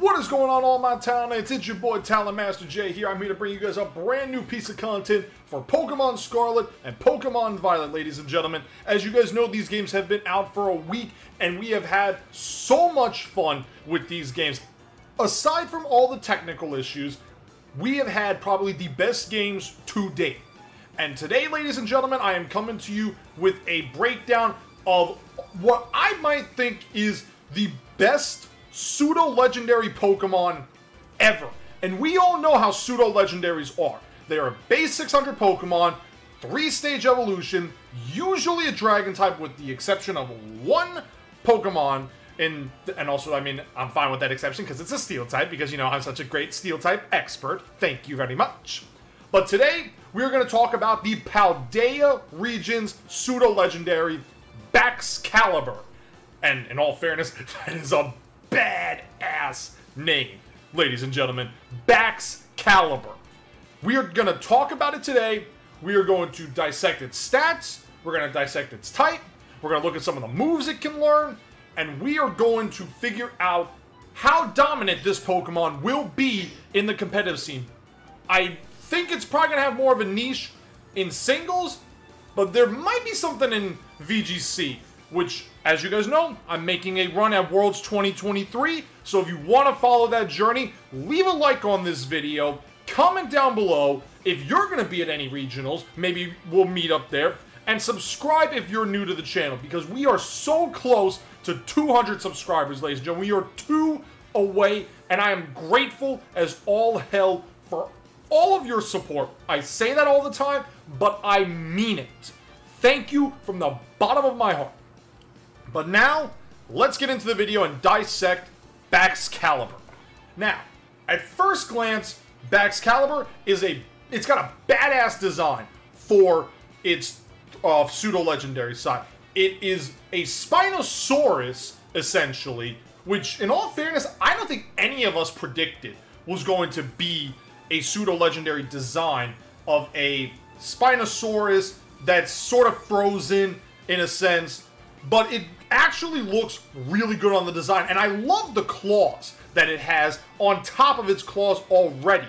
What is going on, all my talents? It's your boy TalonMasterJ here. I'm here to bring you guys a brand new piece of content for Pokemon Scarlet and Pokemon Violet, ladies and gentlemen. As you guys know, these games have been out for a week, and we have had so much fun with these games. Aside from all the technical issues, we have had probably the best games to date. And today, ladies and gentlemen, I am coming to you with a breakdown of what I might think is the best pseudo-legendary Pokemon ever. And we all know how pseudo-legendaries are. They are a base 600 Pokemon, 3-stage evolution, usually a dragon type with the exception of one Pokemon. And also, I mean, I'm fine with that exception because it's a steel type, because, you know, I'm such a great steel type expert. Thank you very much. But today, we're going to talk about the Paldea region's pseudo-legendary Baxcalibur. And in all fairness, that is a badass name, ladies and gentlemen. Baxcalibur. We are going to talk about it today. We are going to dissect its stats. We're going to dissect its type. We're going to look at some of the moves it can learn. And we are going to figure out how dominant this Pokemon will be in the competitive scene. I think it's probably going to have more of a niche in singles, but there might be something in VGC, which, as you guys know, I'm making a run at Worlds 2023, so if you want to follow that journey, leave a like on this video, comment down below if you're going to be at any regionals, maybe we'll meet up there, and subscribe if you're new to the channel, because we are so close to 200 subscribers, ladies and gentlemen. We are 2 away, and I am grateful as all hell for all of your support. I say that all the time, but I mean it. Thank you from the bottom of my heart. But now, let's get into the video and dissect Baxcalibur. Now, at first glance, Baxcalibur is it's got a badass design for its pseudo-legendary side. It is a Spinosaurus, essentially, which, in all fairness, I don't think any of us predicted was going to be a pseudo-legendary design of a Spinosaurus that's sort of frozen, in a sense, but it actually looks really good on the design, and I love the claws that it has on top of its claws already.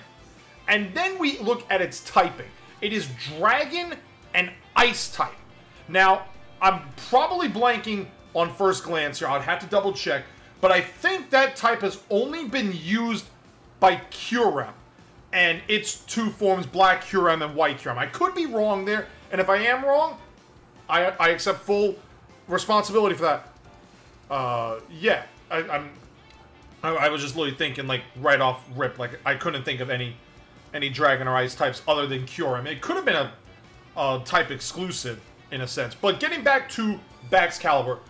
And then we look at its typing. It is Dragon and Ice type. Now, I'm probably blanking on first glance here. I'd have to double check, but I think that type has only been used by Kyurem, and its two forms, Black Kyurem and White Kyurem. I could be wrong there, and if I am wrong, I accept full responsibility for that. Yeah, I was just literally thinking, like, right off rip, like, I couldn't think of any Dragon or Ice types other than Kyurem. It could have been a type exclusive, in a sense. But getting back to Baxcalibur,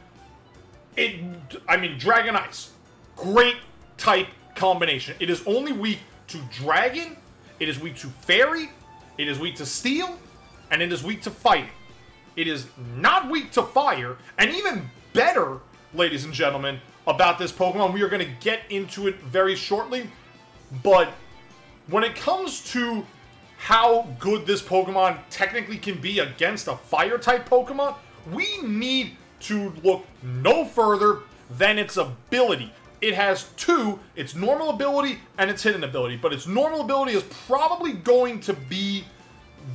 I mean, Dragon Ice, great type combination. It is only weak to Dragon, it is weak to Fairy, it is weak to Steel, and it is weak to Fighting. It is not weak to Fire, and even better, ladies and gentlemen, about this Pokemon, we are going to get into it very shortly, but when it comes to how good this Pokemon technically can be against a Fire-type Pokemon, we need to look no further than its ability. It has two, its normal ability and its hidden ability, but its normal ability is probably going to be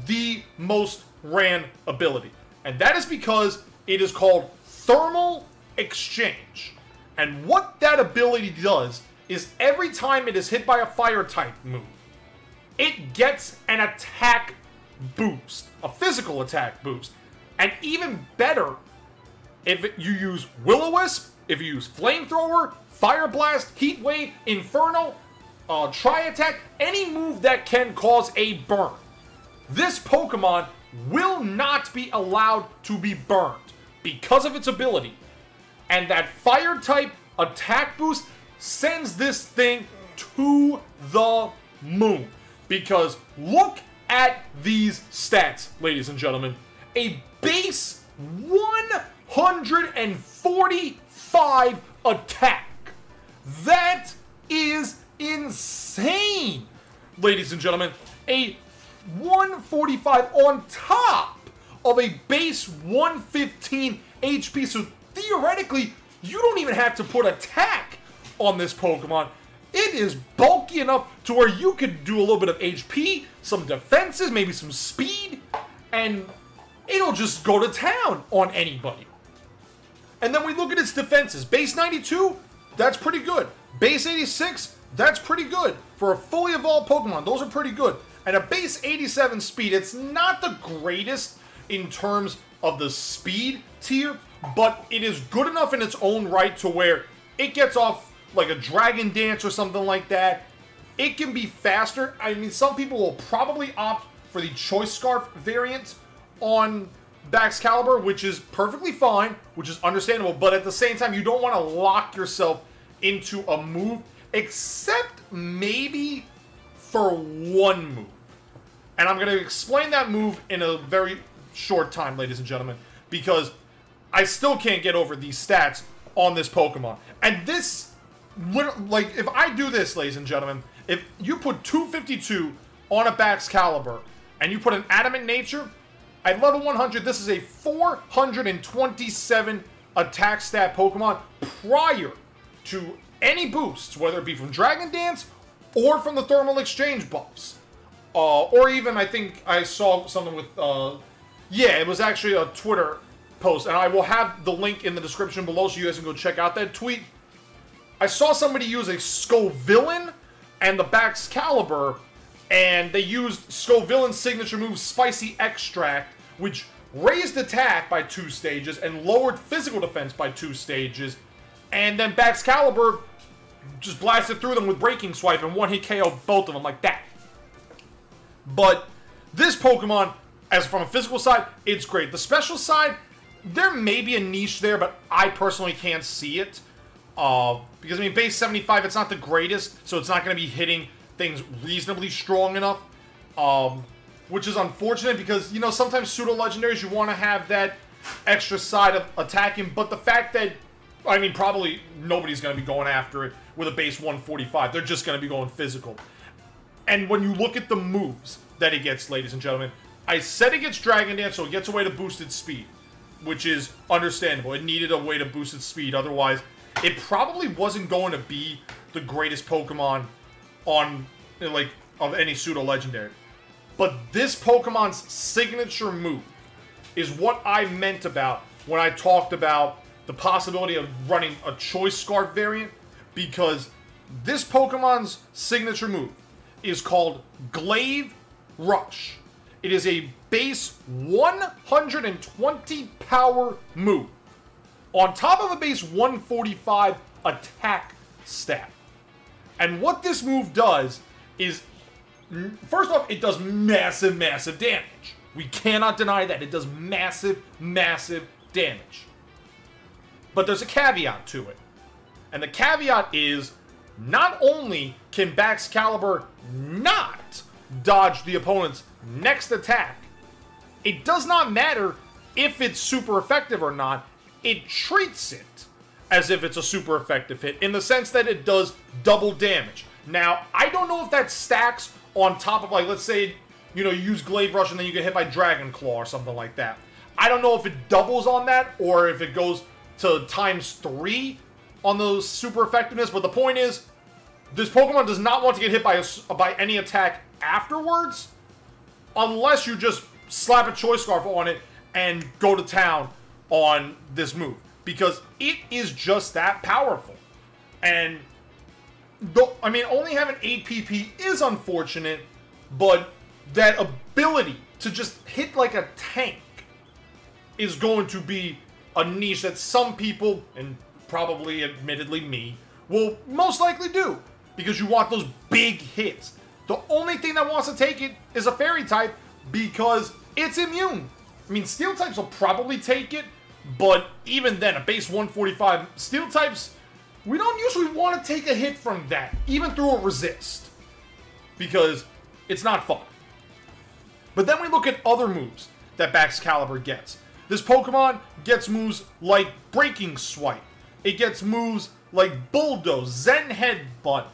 the most ran ability. And that is because it is called Thermal Exchange. And what that ability does is every time it is hit by a Fire-type move, it gets an attack boost, a physical attack boost. And even better, if you use Will-O-Wisp, if you use Flamethrower, Fire Blast, Heat Wave, Inferno, Tri-Attack, any move that can cause a burn, this Pokemon will not be allowed to be burned because of its ability. And that Fire-type attack boost sends this thing to the moon. Because look at these stats, ladies and gentlemen. A base 145 attack. That is insane, ladies and gentlemen. A 145 on top of a base 115 HP. So theoretically, you don't even have to put attack on this Pokemon. It it is bulky enough to where you could do a little bit of HP, some defenses, maybe some speed, and it'll just go to town on anybody. And then we look at its defenses. Base 92, that's pretty good. Base 86, that's pretty good. For a fully evolved Pokemon, those are pretty good. And a base 87 speed, it's not the greatest in terms of the speed tier, but it is good enough in its own right to where it gets off like a Dragon Dance or something like that. It can be faster. I mean, some people will probably opt for the Choice Scarf variant on Baxcalibur, which is perfectly fine, which is understandable, but at the same time, you don't want to lock yourself into a move, except maybe for one move. And I'm going to explain that move in a very short time, ladies and gentlemen, because I still can't get over these stats on this Pokemon. And this, like, if I do this, ladies and gentlemen, if you put 252 on a Baxcalibur, and you put an Adamant Nature, at level 100, this is a 427 attack stat Pokemon prior to any boosts, whether it be from Dragon Dance or from the Thermal Exchange buffs. Or even, I think I saw something with, yeah, it was actually a Twitter post, and I will have the link in the description below so you guys can go check out that tweet. I saw somebody use a Scovillain and the Baxcalibur, and they used Scovillain's signature move, Spicy Extract, which raised attack by 2 stages and lowered physical defense by 2 stages, and then Baxcalibur just blasted through them with Breaking Swipe and one-hit KO both of them like that. But this Pokemon, as from a physical side, it's great. The special side, there may be a niche there, but I personally can't see it. Because, I mean, base 75, it's not the greatest, so it's not going to be hitting things reasonably strong enough. Which is unfortunate because, you know, sometimes pseudo-legendaries, you want to have that extra side of attacking, but the fact that, I mean, probably nobody's going to be going after it with a base 145. They're just going to be going physical. And when you look at the moves that it gets, ladies and gentlemen, I said it gets Dragon Dance, so it gets a way to boost its speed, which is understandable. It needed a way to boost its speed, otherwise it probably wasn't going to be the greatest Pokemon on, like, of any pseudo-legendary. But this Pokemon's signature move is what I meant about when I talked about the possibility of running a Choice Scarf variant, because this Pokemon's signature move is called Glaive Rush. It is a base 120 power move on top of a base 145 attack stat. And what this move does is, first off, it does massive, massive damage. We cannot deny that. It does massive, massive damage. But there's a caveat to it. And the caveat is, not only can Baxcalibur not dodge the opponent's next attack, it does not matter if it's super effective or not. It treats it as if it's a super effective hit, in the sense that it does double damage. Now, I don't know if that stacks on top of, like, let's say, you know, you use Glaive Rush and then you get hit by Dragon Claw or something like that. I don't know if it doubles on that or if it goes to ×3 on those super effectiveness, but the point is, this Pokemon does not want to get hit by any attack afterwards, unless you just slap a Choice Scarf on it and go to town on this move, because it is just that powerful. And I mean, only having 8 PP is unfortunate, but that ability to just hit like a tank is going to be a niche that some people, and probably admittedly me, will most likely do, because you want those big hits. The only thing that wants to take it is a Fairy type, because it's immune. I mean, Steel types will probably take it, but even then, a base 145, Steel types, we don't usually want to take a hit from that, even through a resist, because it's not fun. But then we look at other moves that Baxcalibur gets. This Pokemon gets moves like Breaking Swipe. It gets moves like Bulldoze, Zen Headbutt,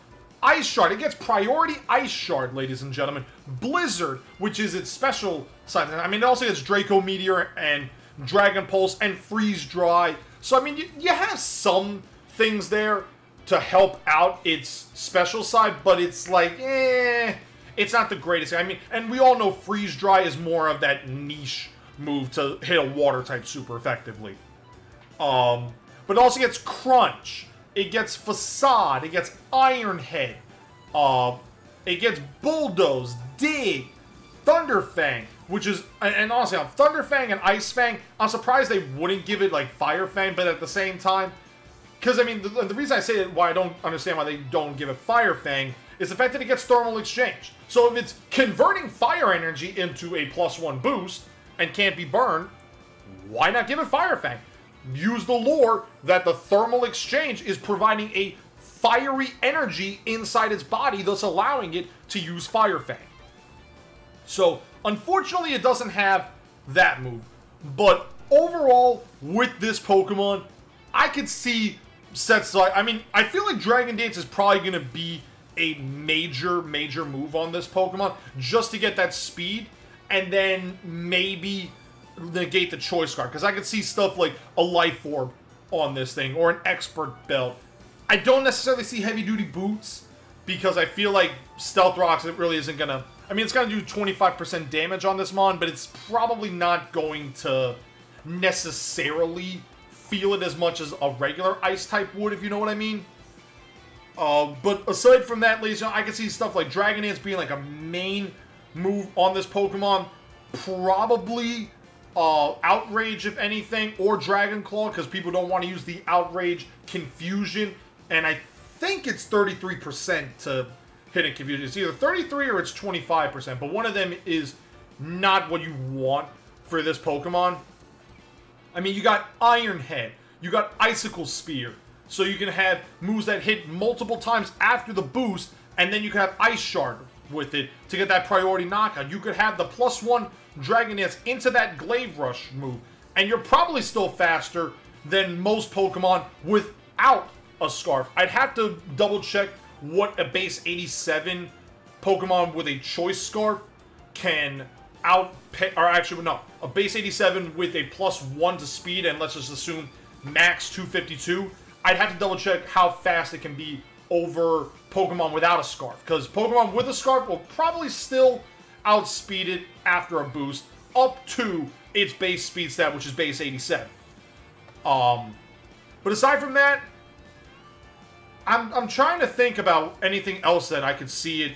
Ice Shard. It gets Priority Ice Shard, ladies and gentlemen. Blizzard, which is its special side. I mean, it also gets Draco Meteor and Dragon Pulse and Freeze Dry. So, I mean, you have some things there to help out its special side, but it's like, it's not the greatest. I mean, and we all know Freeze Dry is more of that niche move to hit a water type super effectively. But it also gets Crunch. It gets Facade. It gets Iron Head. It gets Bulldoze, Dig, Thunder Fang, which is, and honestly, on Thunder Fang and Ice Fang, I'm surprised they wouldn't give it like Fire Fang, but at the same time, because I mean, the reason I say it, why I don't understand why they don't give it Fire Fang, is the fact that it gets Thermal Exchange. So if it's converting fire energy into a +1 boost and can't be burned, why not give it Fire Fang? Use the lore that the Thermal Exchange is providing a fiery energy inside its body, thus allowing it to use Fire Fang. So, unfortunately, it doesn't have that move. But overall, with this Pokemon, I could see sets like... I mean, I feel like Dragon Dance is probably going to be a major move on this Pokemon, just to get that speed, and then maybe negate the Choice Scarf. Because I could see stuff like a Life Orb on this thing, or an Expert Belt. I don't necessarily see Heavy Duty Boots, because I feel like Stealth Rocks, it really isn't going to... I mean, it's going to do 25% damage on this Mon, but it's probably not going to necessarily feel it as much as a regular Ice-type would, if you know what I mean. But aside from that, ladies and gentlemen, I can see stuff like Dragon Dance being like a main move on this Pokemon. Probably Outrage, if anything, or Dragon Claw, because people don't want to use the Outrage Confusion. And I think it's 33% to hit a Confusion. It's either 33 or it's 25%, but one of them is not what you want for this Pokemon. I mean, you got Iron Head, you got Icicle Spear, so you can have moves that hit multiple times after the boost, and then you can have Ice Shard with it to get that priority knockout. You could have the +1 Dragon Dance into that Glaive Rush move, and you're probably still faster than most Pokemon without a Scarf. I'd have to double check what a base 87 Pokemon with a Choice Scarf can outpay, or actually, no, a base 87 with a +1 to speed, and let's just assume max 252. I'd have to double check how fast it can be over Pokemon without a Scarf, because Pokemon with a Scarf will probably still outspeed it after a boost up to its base speed stat, which is base 87. But aside from that, I'm trying to think about anything else that I could see it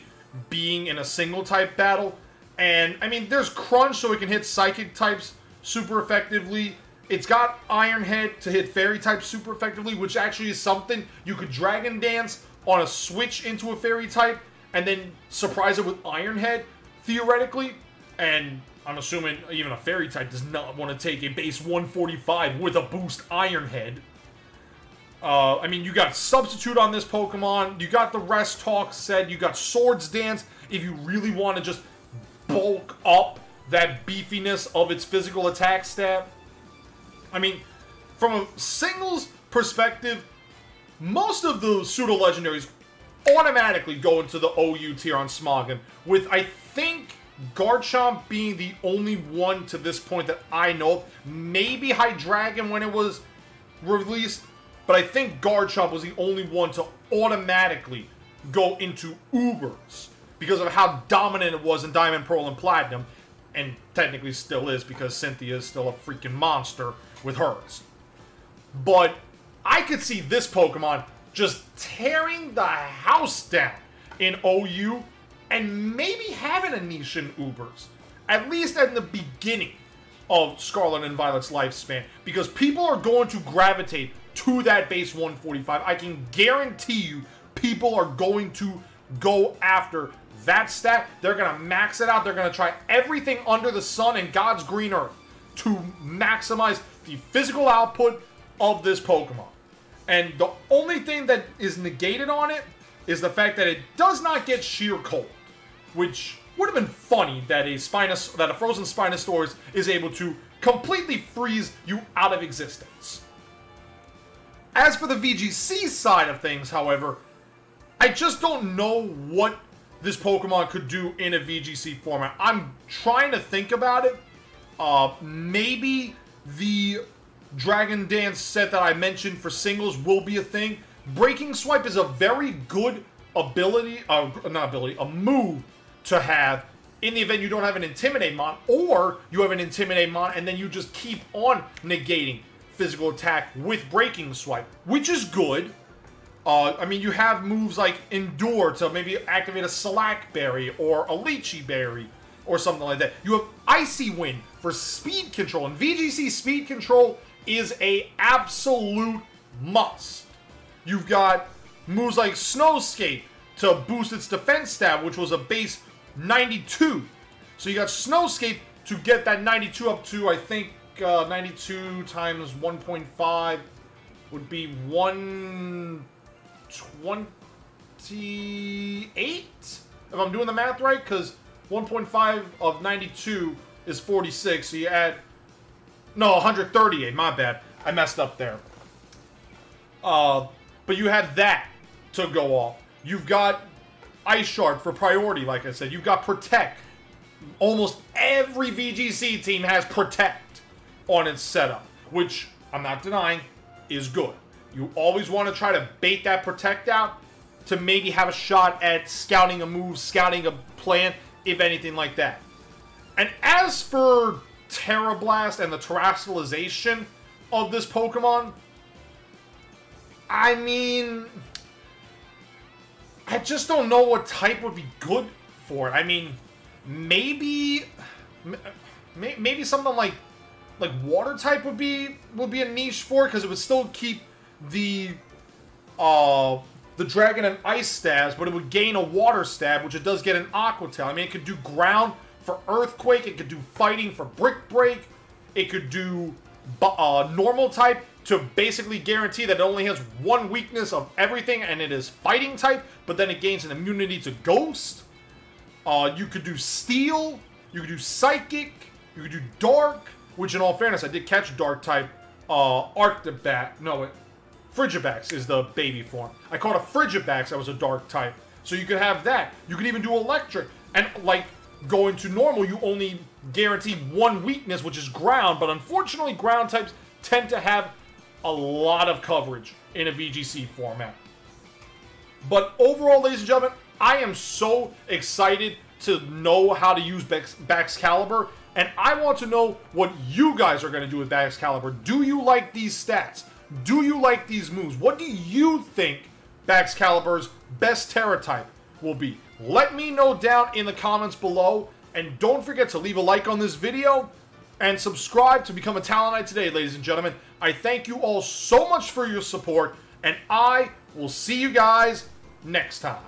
being in a single type battle. And, I mean, there's Crunch, so it can hit Psychic types super effectively. It's got Iron Head to hit Fairy types super effectively, which actually is something you could Dragon Dance on a switch into a Fairy type, and then surprise it with Iron Head, theoretically. And I'm assuming even a Fairy type does not want to take a base 145 with a boost Iron Head. I mean, you got Substitute on this Pokemon, you got the Rest Talk set, you got Swords Dance, if you really want to just bulk up that beefiness of its physical attack stat. I mean, from a singles perspective, most of the pseudo-legendaries automatically go into the OU tier on Smogon, with, I think, Garchomp being the only one to this point that I know of. Maybe Hydreigon when it was released, but I think Garchomp was the only one to automatically go into Ubers because of how dominant it was in Diamond, Pearl, and Platinum, and technically still is because Cynthia is still a freaking monster with hers. But I could see this Pokemon just tearing the house down in OU and maybe having a niche in Ubers, at least at the beginning of Scarlet and Violet's lifespan, because people are going to gravitate to that base 145. I can guarantee you people are going to go after that stat. They're going to max it out. They're going to try everything under the sun and God's green earth to maximize the physical output of this Pokemon. And the only thing that is negated on it is the fact that it does not get sheer cold, which would have been funny that a frozen Spinosaurus is able to completely freeze you out of existence. As for the VGC side of things, however, I just don't know what this Pokemon could do in a VGC format. I'm trying to think about it. Maybe the Dragon Dance set that I mentioned for singles will be a thing, Breaking Swipe is a very good ability, a move to have in the event you don't have an Intimidate Mon, or you have an Intimidate Mon and then you just keep on negating physical attack with Breaking Swipe, which is good. I mean, you have moves like Endure to maybe activate a Slack Berry or a Lychee Berry or something like that. You have Icy Wind for speed control, and VGC speed control is a absolute must. You've got moves like Snow Skate to boost its defense stat, which was a base 92. So you got Snow Skate to get that 92 up to, I think, 92 times 1.5 would be 128? If I'm doing the math right, because 1.5 of 92 is 46, so you add... No, 138, my bad. I messed up there. But you have that to go off. You've got Ice Shard for priority, like I said. You've got Protect. Almost every VGC team has Protect on its setup, which, I'm not denying, is good. You always want to try to bait that Protect out to maybe have a shot at scouting a move, scouting a plan, if anything like that. And as for Terra Blast and the terrestrialization of this Pokemon, I mean, I just don't know what type would be good for it. I mean, maybe something like water type would be a niche for it, because it would still keep the dragon and ice stabs, but it would gain a water stab, which it does get an Aqua Tail. I mean, it could do ground for Earthquake, it could do fighting for Brick Break, it could do normal type to basically guarantee that it only has one weakness of everything, and it is fighting type, but then it gains an immunity to Ghost. You could do Steel, you could do Psychic, you could do Dark, which in all fairness, I did catch Dark type, Frigibax is the baby form. I caught a Frigibax that was a Dark type, so you could have that. You could even do Electric, and like, going to normal, you only guarantee one weakness, which is ground, but unfortunately, ground types tend to have a lot of coverage in a VGC format. But overall, ladies and gentlemen, I am so excited to know how to use Baxcalibur, and I want to know what you guys are going to do with Baxcalibur. Do you like these stats? Do you like these moves? What do you think Baxcalibur's best Terra type will be? Let me know down in the comments below, and don't forget to leave a like on this video and subscribe to become a Talonite today, ladies and gentlemen. I thank you all so much for your support, and I will see you guys next time.